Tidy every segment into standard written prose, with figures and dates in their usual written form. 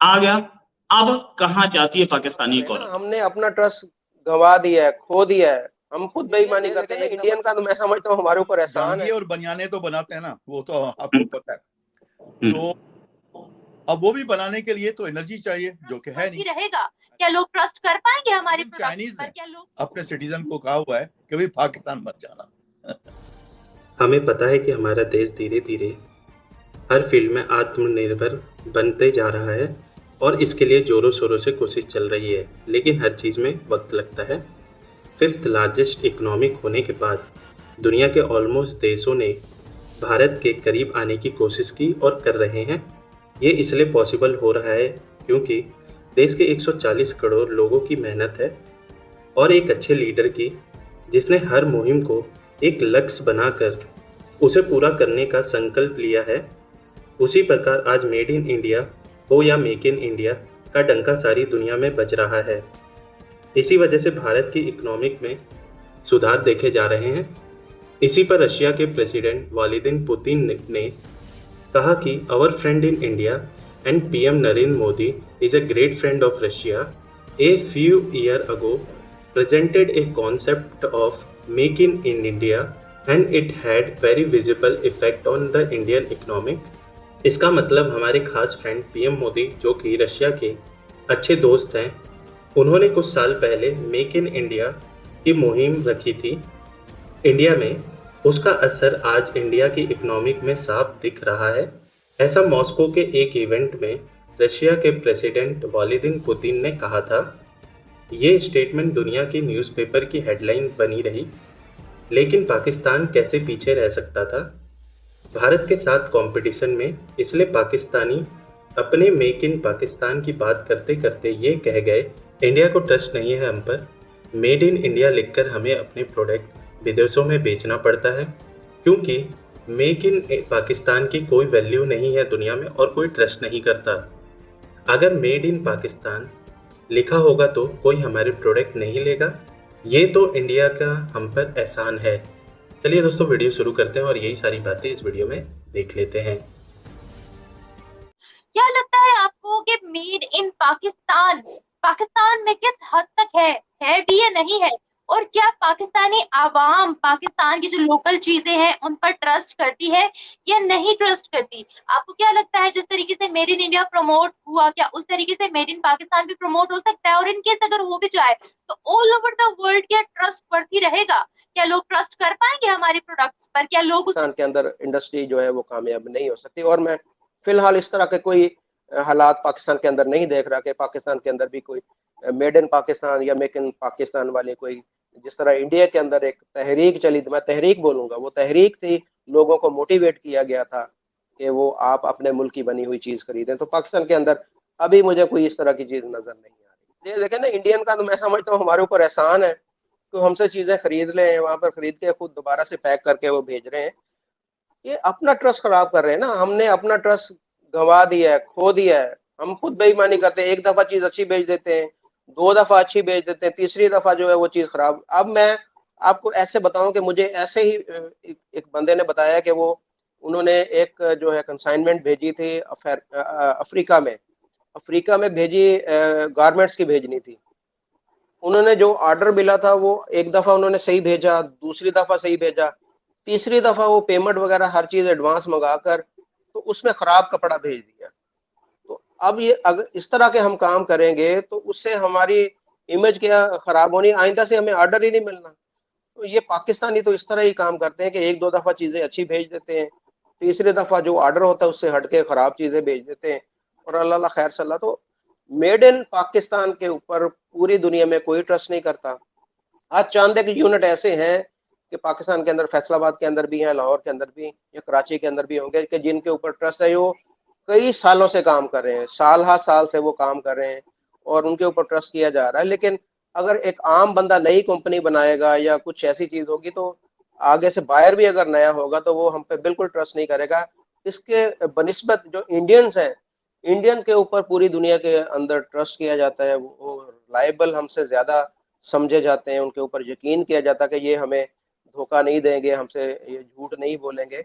आ गया। अब कहाँ जाती है पाकिस्तानी है ना, इकोनॉमी? हमने अपना ट्रस्ट गंवा दिया है, खो दिया है। हम खुद बेईमानी करते हैं। इंडियन का तो मैं समझता हूँ हमारे ऊपर एहसान है। जांघिए और बनियाने तो बनाते हैं ना, वो तो आपको पता है। तो अब वो भी बनाने के लिए तो एनर्जी चाहिए, जो कि है नहीं। रहेगा, क्या लोग ट्रस्ट कर पाएंगे हमारे प्रोडक्ट्स चाइनीज पर? है, क्या लोग अपने सिटीजन को कहा हुआ है कि भाई पाकिस्तान मत जाना। हमें पता है कि हमारा देश धीरे धीरे हर फील्ड में आत्मनिर्भर बनते जा रहा है और इसके लिए ज़ोरों शोरों से कोशिश चल रही है, लेकिन हर चीज़ में वक्त लगता है। फिफ्थ लार्जेस्ट इकोनॉमिक होने के बाद दुनिया के ऑलमोस्ट देशों ने भारत के करीब आने की कोशिश की और कर रहे हैं। ये इसलिए पॉसिबल हो रहा है क्योंकि देश के 140 करोड़ लोगों की मेहनत है और एक अच्छे लीडर की, जिसने हर मुहिम को एक लक्ष्य बनाकर उसे पूरा करने का संकल्प लिया है। उसी प्रकार आज मेड इन इंडिया हो या मेक इन इंडिया का डंका सारी दुनिया में बज रहा है। इसी वजह से भारत की इकोनॉमिक में सुधार देखे जा रहे हैं। इसी पर रशिया के प्रेसिडेंट व्लादिमीर पुतिन ने कहा कि our friend in India and PM Narendra Modi is a great friend of Russia a few year ago presented a concept of make in India and it had very visible effect on the Indian economic। इसका मतलब हमारे खास friend PM Modi, जो कि Russia के अच्छे दोस्त हैं, उन्होंने कुछ साल पहले मेक इन इंडिया की मुहिम रखी थी इंडिया में। उसका असर आज इंडिया की इकोनॉमिक में साफ दिख रहा है। ऐसा मॉस्को के एक इवेंट में रशिया के प्रेसिडेंट व्लादिमीर पुतिन ने कहा था। ये स्टेटमेंट दुनिया की न्यूज़पेपर की हेडलाइन बनी रही। लेकिन पाकिस्तान कैसे पीछे रह सकता था भारत के साथ कंपटीशन में? इसलिए पाकिस्तानी अपने मेक इन पाकिस्तान की बात करते करते ये कह गए, इंडिया को ट्रस्ट नहीं है हम पर, मेड इन इंडिया लिखकर हमें अपने प्रोडक्ट विदेशों में बेचना पड़ता है क्योंकि मेक इन पाकिस्तान की कोई वैल्यू नहीं है दुनिया में और कोई ट्रस्ट नहीं करता। अगर मेड इन पाकिस्तान लिखा होगा तो कोई हमारे प्रोडक्ट नहीं लेगा। ये तो इंडिया का हम पर एहसान है। चलिए दोस्तों, वीडियो शुरू करते हैं और यही सारी बातें इस वीडियो में देख लेते हैं। क्या लगता है आपको कि मेड इन पाकिस्तान पाकिस्तान में किस हद तक है भी या नहीं है? और क्या पाकिस्तानी आवाम पाकिस्तान की जो लोकल चीजें हैं उन पर ट्रस्ट करती है या नहीं ट्रस्ट करती? आपको क्या लगता है जिस तरीके से मेड इन इंडिया प्रमोट हुआ, क्या उस तरीके से मेड इन पाकिस्तान भी प्रमोट हो सकता है? और इनकेस अगर हो भी जाए तो ऑल ओवर द वर्ल्ड क्या ट्रस्ट बढ़ती रहेगा? क्या लोग ट्रस्ट कर पाएंगे हमारे प्रोडक्ट्स पर? क्या लोग पाकिस्तान के अंदर इंडस्ट्री जो है वो कामयाब नहीं हो सकती। और मैं फिलहाल इस तरह के कोई हालात पाकिस्तान के अंदर नहीं देख रहा कि पाकिस्तान के अंदर भी कोई मेड इन पाकिस्तान या मेक इन पाकिस्तान वाले कोई, जिस तरह इंडिया के अंदर एक तहरीक चली, मैं तहरीक बोलूंगा, वो तहरीक थी, लोगों को मोटिवेट किया गया था कि वो आप अपने मुल्क की बनी हुई चीज खरीदें। तो पाकिस्तान के अंदर अभी मुझे कोई इस तरह की चीज नजर नहीं आ रही। ये देखें ना, इंडियन का तो मैं समझता हूँ हमारे ऊपर एहसान है, तो हमसे चीजें खरीद ले, वहां पर खरीद के खुद दोबारा से पैक करके वो भेज रहे हैं। ये अपना ट्रस्ट खराब कर रहे हैं ना। हमने अपना ट्रस्ट गंवा दिया है, खो दिया है। हम खुद बेईमानी करते हैं, एक दफा चीज अच्छी बेच देते हैं, दो दफा अच्छी बेच देते हैं, तीसरी दफा जो है वो चीज खराब। अब मैं आपको ऐसे बताऊं कि मुझे ऐसे ही एक बंदे ने बताया कि वो, उन्होंने एक जो है कंसाइनमेंट भेजी थी अफ्रीका में, अफ्रीका में भेजी, गारमेंट्स की भेजनी थी। उन्होंने जो ऑर्डर मिला था वो एक दफा उन्होंने सही भेजा, दूसरी दफा सही भेजा, तीसरी दफा वो पेमेंट वगैरह हर चीज एडवांस मंगाकर तो उसमें खराब कपड़ा भेज दिया। तो अब ये अगर इस तरह के हम काम करेंगे तो उससे हमारी इमेज क्या खराब होनी, आइंदा से हमें ऑर्डर ही नहीं मिलना। तो ये पाकिस्तानी तो इस तरह ही काम करते हैं कि एक दो दफा चीजें अच्छी भेज देते हैं, तीसरी दफा जो ऑर्डर होता है उससे हटके खराब चीजें भेज देते हैं। और अल्लाह खैर सल्ला। तो मेड इन पाकिस्तान के ऊपर पूरी दुनिया में कोई ट्रस्ट नहीं करता। आज चांद के यूनिट ऐसे हैं कि पाकिस्तान के अंदर फैसलाबाद के अंदर भी हैं, लाहौर के अंदर भी या कराची के अंदर भी होंगे कि जिनके ऊपर ट्रस्ट है, वो कई सालों से काम कर रहे हैं, साल हर साल से वो काम कर रहे हैं और उनके ऊपर ट्रस्ट किया जा रहा है। लेकिन अगर एक आम बंदा नई कंपनी बनाएगा या कुछ ऐसी चीज होगी तो आगे से बायर भी अगर नया होगा तो वो हम पे बिल्कुल ट्रस्ट नहीं करेगा। इसके बनिस्बत जो इंडियंस हैं, इंडियन के ऊपर पूरी दुनिया के अंदर ट्रस्ट किया जाता है, वो रिलायबल हमसे ज्यादा समझे जाते हैं, उनके ऊपर यकीन किया जाता है कि ये हमें धोखा नहीं देंगे, हमसे ये झूठ नहीं बोलेंगे।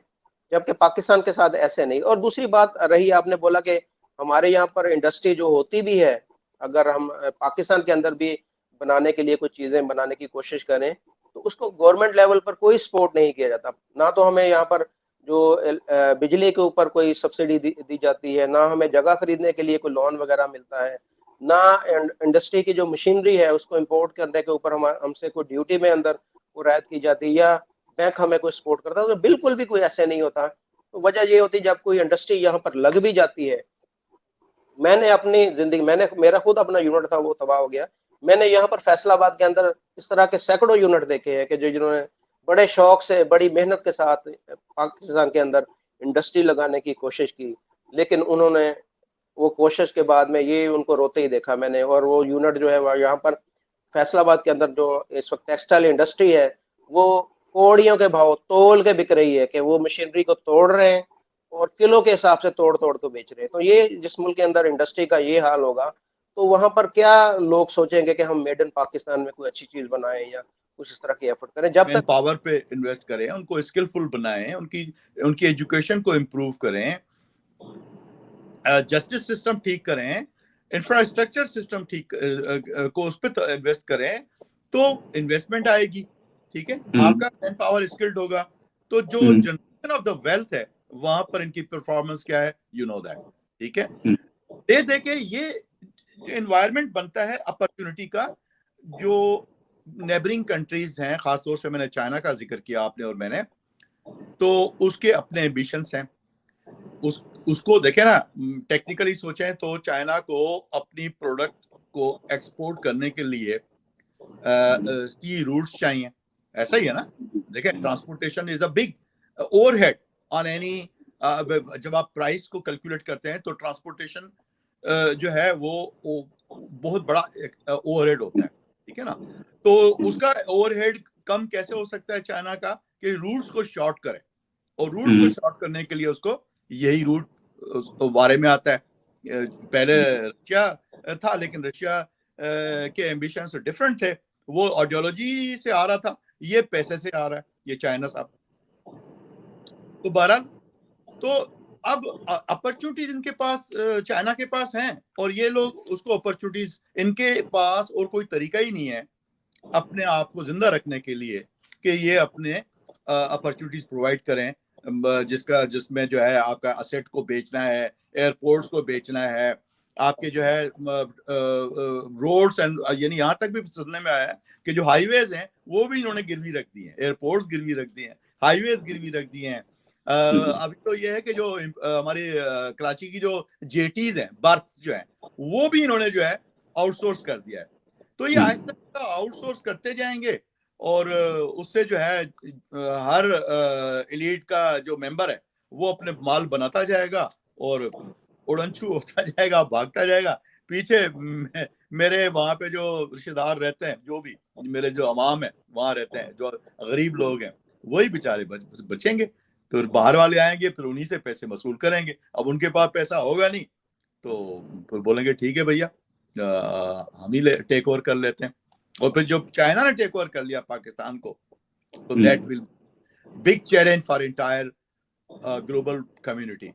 जबकि पाकिस्तान के साथ ऐसे नहीं। और दूसरी बात रही, आपने बोला कि हमारे यहाँ पर इंडस्ट्री जो होती भी है, अगर हम पाकिस्तान के अंदर भी बनाने के लिए कुछ चीजें बनाने की कोशिश करें, तो उसको गवर्नमेंट लेवल पर कोई सपोर्ट नहीं किया जाता। ना तो हमें यहाँ पर जो बिजली के ऊपर कोई सब्सिडी दी जाती है, ना हमें जगह खरीदने के लिए कोई लोन वगैरह मिलता है, ना इंडस्ट्री की जो मशीनरी है उसको इंपोर्ट करने के ऊपर हमसे कोई ड्यूटी में अंदर को रायत की जाती है, या बैंक हमें कोई सपोर्ट करता है। तो बिल्कुल भी कोई ऐसे नहीं होता। तो वजह ये होती है, जब कोई इंडस्ट्री यहाँ पर लग भी जाती है, मैंने अपनी जिंदगी, मेरा खुद अपना यूनिट था वो तबाह हो गया। मैंने यहाँ पर फैसलाबाद के अंदर इस तरह के सैकड़ों यूनिट देखे हैं कि जिन्होंने बड़े शौक से, बड़ी मेहनत के साथ पाकिस्तान के अंदर इंडस्ट्री लगाने की कोशिश की, लेकिन उन्होंने वो कोशिश के बाद में ये उनको रोते ही देखा मैंने। और वो यूनिट जो है यहाँ पर फैसलाबाद के अंदर जो इस वक्त टेक्सटाइल इंडस्ट्री है, वो कौड़ियों के भाव तोल के बिक रही है, कि वो मशीनरी को तोड़ रहे हैं और किलो के हिसाब से तोड़ तोड़ के बेच रहे हैं। तो ये जिस मुल्क के अंदर इंडस्ट्री का ये हाल होगा, तो वहां पर क्या लोग सोचेंगे कि हम मेड इन पाकिस्तान में कोई अच्छी चीज बनाएं या कुछ इस तरह की एफर्ट करें। जब तक पावर पे इन्वेस्ट करें, उनको स्किलफुल बनाएं, उनकी एजुकेशन को इम्प्रूव करें, जस्टिस सिस्टम ठीक करें, इंफ्रास्ट्रक्चर सिस्टम ठीक को उस पर इन्वेस्ट करें, तो इन्वेस्टमेंट आएगी। ठीक है, आपका मैन पावर स्किल्ड होगा, तो जो जनरेशन ऑफ द वेल्थ है वहां पर इनकी परफॉर्मेंस क्या है, यू नो दैट। ठीक है, दे देके ये एनवायरनमेंट बनता है अपॉर्चुनिटी का। जो नेबरिंग कंट्रीज हैं, खासतौर से मैंने चाइना का जिक्र किया आपने और मैंने, तो उसके अपने एम्बिशंस हैं। उसको देखें ना, टेक्निकली सोचें तो चाइना को अपनी प्रोडक्ट को एक्सपोर्ट करने के लिए सी रूट्स चाहिए, ऐसा ही है ना। देखें, transportation is a big overhead on any, जब आप प्राइस को कैलकुलेट करते हैं तो ट्रांसपोर्टेशन जो है वो बहुत बड़ा ओवरहेड होता है। ठीक है ना, तो उसका ओवरहेड कम कैसे हो सकता है चाइना का, कि रूट्स को शॉर्ट करे, और रूट्स को शॉर्ट करने के लिए उसको यही रूट बारे में आता है। पहले रशिया था, लेकिन रशिया के एम्बिशंस डिफरेंट थे, वो आइडियोलॉजी से आ रहा था, ये पैसे से आ रहा है, ये चाइना साहब। तो बहरहाल, तो अब अपॉर्चुनिटीज इनके पास, चाइना के पास हैं, और ये लोग उसको अपॉर्चुनिटीज, इनके पास और कोई तरीका ही नहीं है अपने आप को जिंदा रखने के लिए कि ये अपने अपॉर्चुनिटीज प्रोवाइड करें, जिसमें जो है आपका असेट को बेचना है, एयरपोर्ट्स को बेचना है, आपके जो है रोड्स एंड, यानी यहाँ तक भी सुनने में आया है कि जो हाईवेज हैं वो भी इन्होंने गिरवी रख दी हैं, एयरपोर्ट्स गिरवी रख दिए हैं, हाईवेज गिरवी रख दिए हैं। अभी तो ये है कि जो हमारे कराची की जो जेटीज हैं, बर्थ जो है, वो भी इन्होंने जो है आउटसोर्स कर दिया है। तो ये आहिस्ता आउटसोर्स करते जाएंगे, और उससे जो है हर एलीट का जो मेंबर है वो अपने माल बनाता जाएगा और उड़नछू होता जाएगा, भागता जाएगा पीछे। मेरे वहां पे जो रिश्तेदार रहते हैं, जो भी मेरे जो अवाम है वहां रहते हैं, जो गरीब लोग हैं, वही बेचारे बचेंगे। तो बाहर वाले आएंगे, फिर उन्हीं से पैसे वसूल करेंगे। अब उनके पास पैसा होगा नहीं, तो फिर बोलेंगे ठीक है भैया, हम ही टेक ओवर कर लेते हैं। और फिर जो चाइना ने टेक ओवर कर लिया पाकिस्तान को, तो that will big challenge for entire global community.